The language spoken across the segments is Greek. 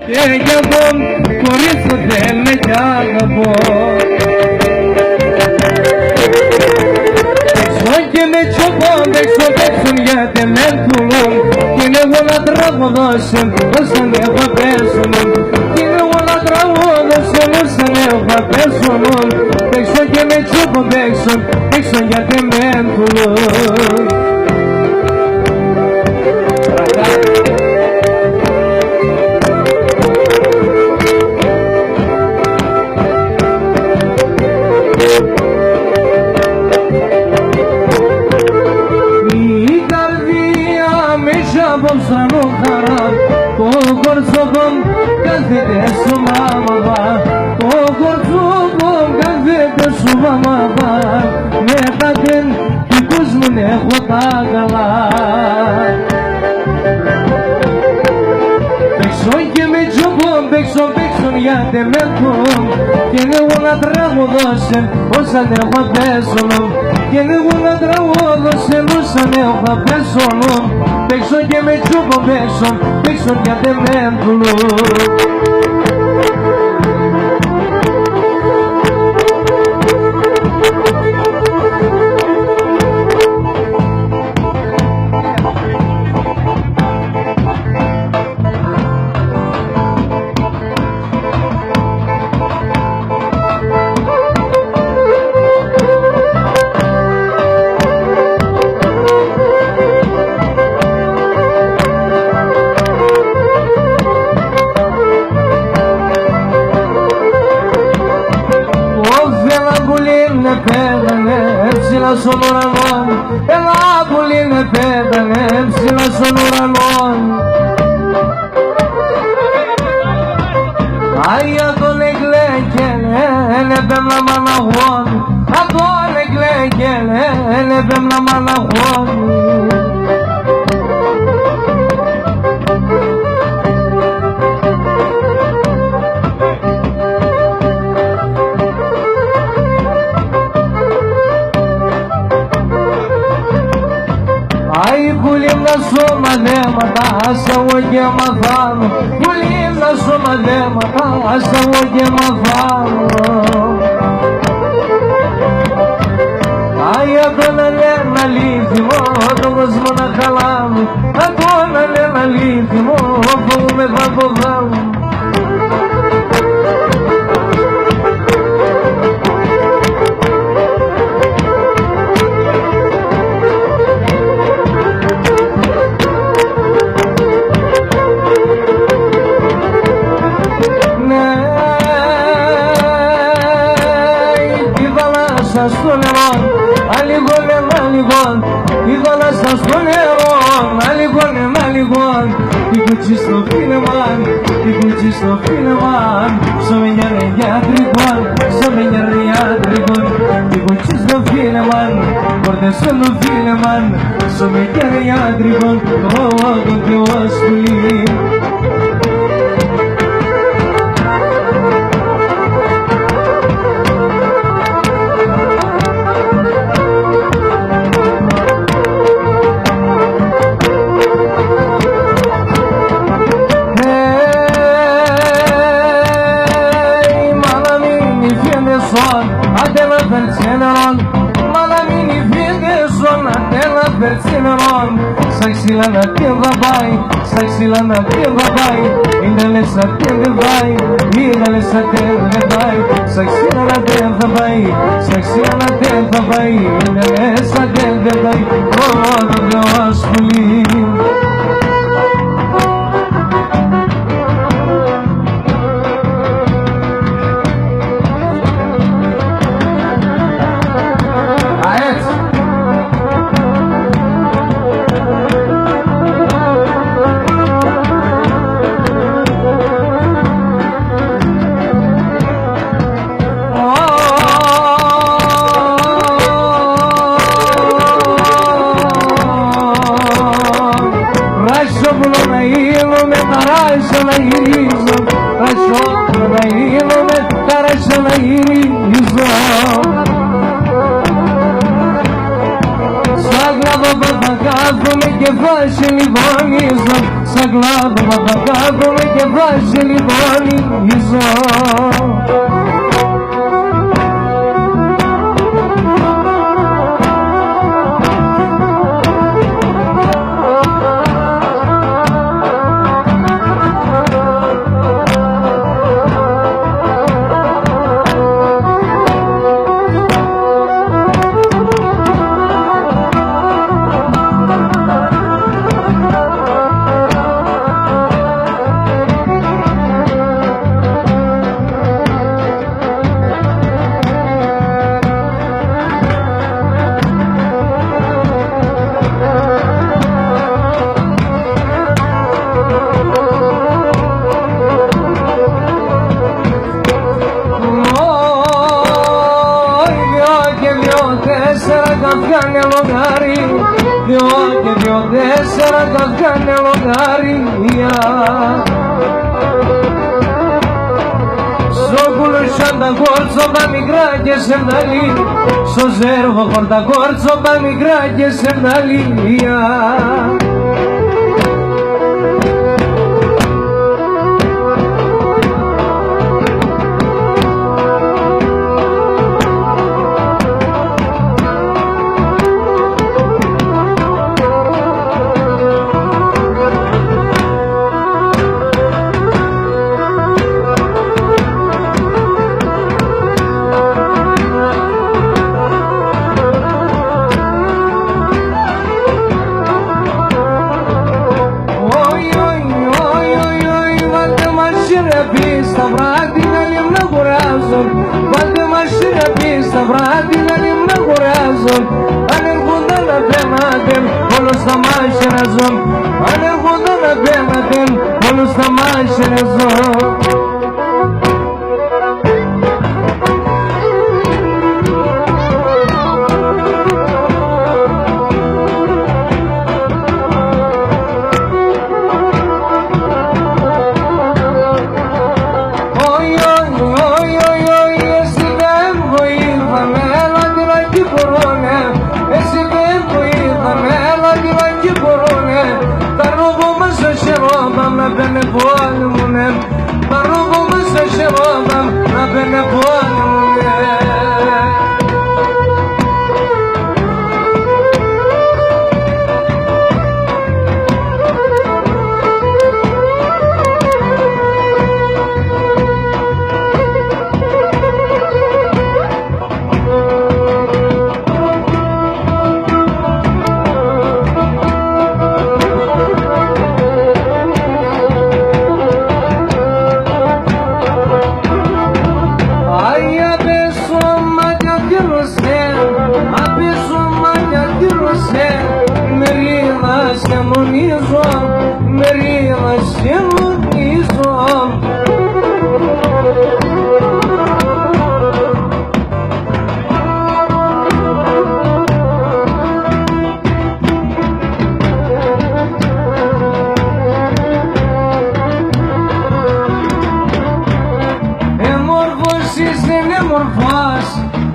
Και κι εγώ χωρίς το θέλουμε κι αγαπώ. Έξω και με τσοπών, έξω παίξουν γιατί με πουλούν. Κι είναι εγώ να τραγουδώσουν όσαν έχω πέσουν. Κι είναι εγώ να τραγουδώσουν όσαν έχω πέσουν. Έξω και με τσοπών παίξουν, έξω γιατί με πουλούν. Απόψανο χαρά, το κορτσόκομ κάθεται σου μαμαδά. Το κορτσόκομ κάθεται σου μαμαδά. Με τα τεν δικούς μου έχω τα καλά. Παίξω και με τσοπών, παίξουν γιατί με πουν. Και εγώ να τραγουδώσουν όσα έχω πέσουν. Και εγώ να τραγουδώσουν όσα έχω πέσουν. Παίξω και με τσούπο παίξουν γιατί με πουλούν. Ψηλά στον ουρανό, έλα πουλί με πέτανε ψηλά στον ουρανό. Άγια τον εκλέκαινε, πέμνα μαναγών. Τον εκλέκαινε, πέμνα μαναγών. Πουλίμνα σου μαδέματα, άσε εγώ και μαθάνω. Πουλίμνα σου μαδέματα, άσε εγώ και μαθάνω. Άγια τον λένε αλήθιμο, τον κόσμο να χαλάμε. Τον λένε αλήθιμο, φοβούμαι θα το δάμε. Στο νερό, αλιγόν, η θάλασσα στο νερό, αλιγόν, η κουτσί στο φίνεμαν, η κουτσί στο φίνεμαν, στο μενιαριάτρικον, η κουτσί στο φίνεμαν, πόρτες στο φίνεμαν, στο μενιαριάτρικον, το όγκο και ο σκουλί. Στα ξύλα να τι θα πάει, στα ξύλα να τι θα πάει. Είναι λες να τι δεν πάει, είναι λες να τι δεν πάει. Στα ξύλα να τι θα πάει, στα ξύλα να τι θα πάει. Είναι λες να τι δεν πάει, το Θεό σκουλί. Καράσω να γυρίζω, ρασόπουλο να γίνομαι, καράσω να γυρίζω. Σαν κλαδό κλάδο θα κάθομαι και θα σε λιβανίζω. Σαν κλάδο θα κάθομαι και θα σε λιβανίζω. Καφκάνε λογάρι, δυο και δυο τέσσερα καφκάνε λογάρια. Στο κουλουσιάν τα κόρτσο τα μικρά και σε μδαλή, στο ζέρβο χορτα κόρτσο τα μικρά και σε μδαλία. Στα βράδυ να λιμνά κουράζουν, βάλτε μας σιραπή στα βράδυ να λιμνά κουράζουν. Αν έρχονταν απέναντεν όλους τα μάχη να ζουν, αν έρχονταν απέναντεν όλους τα μάχη να ζουν. Μπαίνε πόλη μου ναι, τα ρούχο μέσα σε ρόδα να μπαίνε πόλη μου ναι.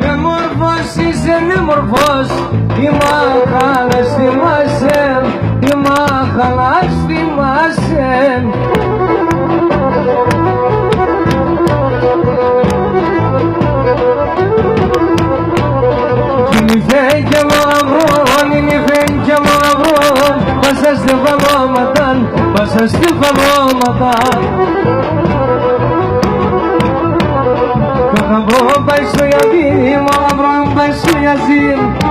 Εμόρφωσης είναι μορφός, η μάχαλα θυμάσαι, η μάχαλα θυμάσαι. Νυφέν και μαυρών, νυφέν και μαυρών, πάσα στεφανώματα, πάσα στεφανώματα. Το χαμπρό πάει στο γιαδί, μαυρό πάει στο γιαζί,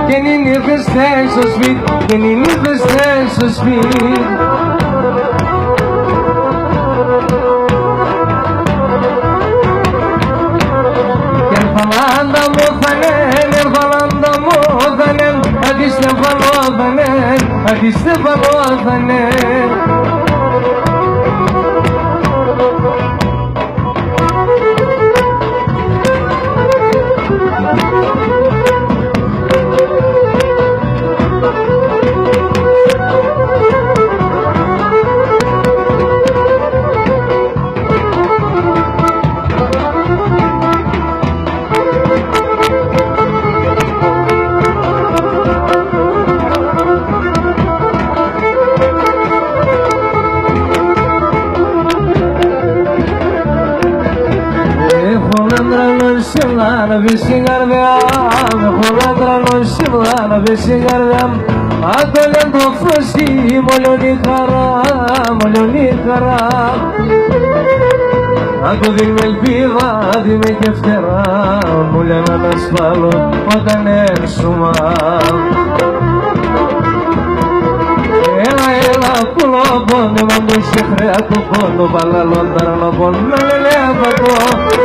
και είναι φεστές στο σπίτι, και είναι φεστές στο σπίτι. Και ερφαλάντα μου θανέν, ερφαλάντα μου θανέν, αντιστεφανώθανεν, αντιστεφανώθανεν. σιμλά να μπει στην καρδιά. Έχω δέντρανο σιμλά να μπει στην καρδιά. Αν το λένε το φρόσι, μου λιώνει η χαρά, μου λιώνει η χαρά. Αν το δίνει με ελπίδα, δίνει και φτερά. Μου λένε να ασφάλω όταν έρθουμε. Έλα πουλόπον, μαντώ σε χρέα το πόνο, παλαλόνταρα να πόνο, με λελεύατο.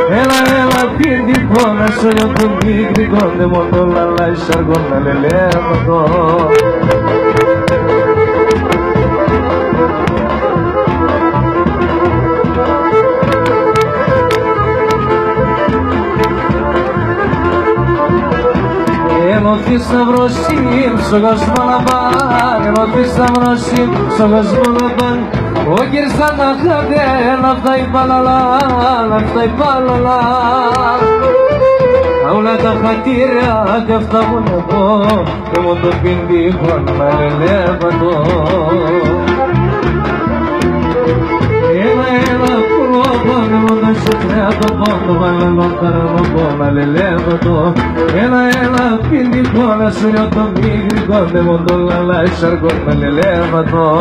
Έλα πίντικο, να σωλιώ το μικρικό, δε μοντό λαλάει σαργό, με λελεύατο. Ενώ θησαυροσύμ στον κόσμο να πάνε, ενώ θησαυροσύμ στον κόσμο να πάνε. Ο Κυρσάν να χάτε, να φτάει παλαλά, να φτάει παλαλά. Όλα τα χατήρια κι αυτά μου να πω, και μου το πιντήχο να λελεύατο. Έλα πουλόπον, μου το σουφρέα το πόντο, παλαλόνταρα να πω να λελεύατο. Έλα πιντικό να σου λιώ το μικρικό, δε μου το λαλάει σαργό να λελεύατο.